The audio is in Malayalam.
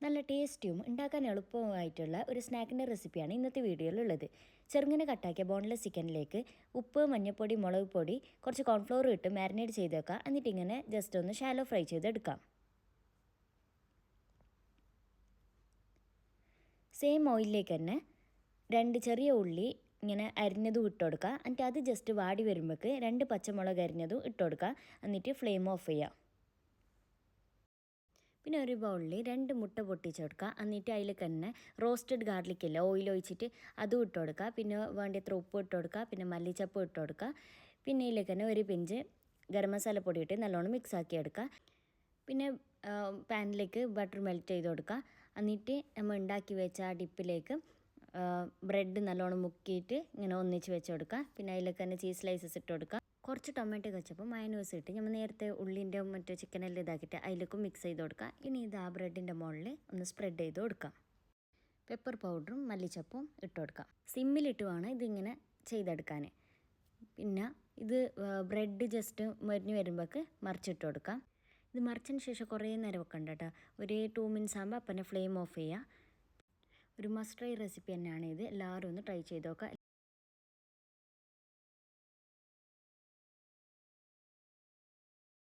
നല്ല ടേസ്റ്റിയും ഉണ്ടാക്കാൻ എളുപ്പവുമായിട്ടുള്ള ഒരു സ്നാക്കിൻ്റെ റെസിപ്പിയാണ് ഇന്നത്തെ വീഡിയോയിലുള്ളത്. ചെറുങ്ങനെ കട്ടാക്കിയ ബോൺലെസ് ചിക്കനിലേക്ക് ഉപ്പ്, മഞ്ഞൾപ്പൊടി, മുളക് പൊടി, കുറച്ച് കോൺഫ്ലോർ ഇട്ട് മാരിനേറ്റ് ചെയ്ത് വെക്കാം. എന്നിട്ട് ഇങ്ങനെ ജസ്റ്റ് ഒന്ന് ഷാലോ ഫ്രൈ ചെയ്തെടുക്കാം. സെയിം ഓയിലിലേക്ക് തന്നെ 2 ചെറിയ ഉള്ളി ഇങ്ങനെ അരിഞ്ഞതും ഇട്ട് കൊടുക്കുക. എന്നിട്ട് അത് ജസ്റ്റ് വാടി വരുമ്പോഴേക്ക് 2 പച്ചമുളക് അരിഞ്ഞതും ഇട്ട് കൊടുക്കുക. എന്നിട്ട് ഫ്ലെയിം ഓഫ് ചെയ്യുക. പിന്നെ ഒരു ബൗളിൽ 2 മുട്ട പൊട്ടിച്ചെടുക്കുക. എന്നിട്ട് അതിലേക്ക് തന്നെ റോസ്റ്റഡ് ഗാർലിക് ഇല്ല, ഓയിൽ ഒഴിച്ചിട്ട് അതും ഇട്ട് കൊടുക്കുക. പിന്നെ വേണ്ടത്ര ഉപ്പ് ഇട്ട് കൊടുക്കുക. പിന്നെ മല്ലിച്ചപ്പ് ഇട്ട് കൊടുക്കുക. പിന്നെ ഇതിലേക്ക് തന്നെ ഒരു പിഞ്ച് ഗരം മസാല പൊടി ഇട്ട് നല്ലോണം മിക്സ് ആക്കി എടുക്കുക. പിന്നെ പാനിലേക്ക് ബട്ടർ മെൽറ്റ് ചെയ്ത് കൊടുക്കുക. എന്നിട്ട് നമ്മൾ ഉണ്ടാക്കി വെച്ച ആ ഡിപ്പിലേക്ക് ബ്രെഡ് നല്ലോണം മുക്കിയിട്ട് ഇങ്ങനെ ഒന്നിച്ച് വെച്ച് കൊടുക്കുക. പിന്നെ അതിലേക്ക് തന്നെ ചീസ് സ്ലൈസസ് ഇട്ട് കൊടുക്കുക. കുറച്ച് ടൊമാറ്റോ കച്ചപ്പോൾ മയനോസ് ഇട്ട് നമ്മൾ നേരത്തെ ഉള്ളിൻ്റെ മറ്റേ ചിക്കനെല്ലാം ഇതാക്കിയിട്ട് അതിലേക്കും മിക്സ് ചെയ്ത് കൊടുക്കുക. ഇനി ഇത് ആ ബ്രെഡിൻ്റെ മുകളിൽ ഒന്ന് സ്പ്രെഡ് ചെയ്ത് കൊടുക്കുക. പെപ്പർ പൗഡറും മല്ലിച്ചപ്പും ഇട്ട് കൊടുക്കുക. സിമ്മിലിട്ട് വേണം ഇതിങ്ങനെ ചെയ്തെടുക്കാൻ. പിന്നെ ഇത് ബ്രെഡ് ജസ്റ്റ് മരിഞ്ഞ് വരുമ്പോഴേക്ക് മറിച്ചിട്ട് കൊടുക്കാം. ഇത് മറിച്ചതിന് ശേഷം കുറേ നേരം വെക്കണ്ട കേട്ടോ. ഒരു 2 മിനിറ്റ്സ് ആകുമ്പോൾ അപ്പം തന്നെ ഫ്ലെയിം ഓഫ് ചെയ്യുക. ഒരു മസ്റ്റ് ട്രൈ റെസിപ്പി തന്നെയാണ് ഇത്. എല്ലാവരും ഒന്ന് ട്രൈ ചെയ്ത് നോക്കുക.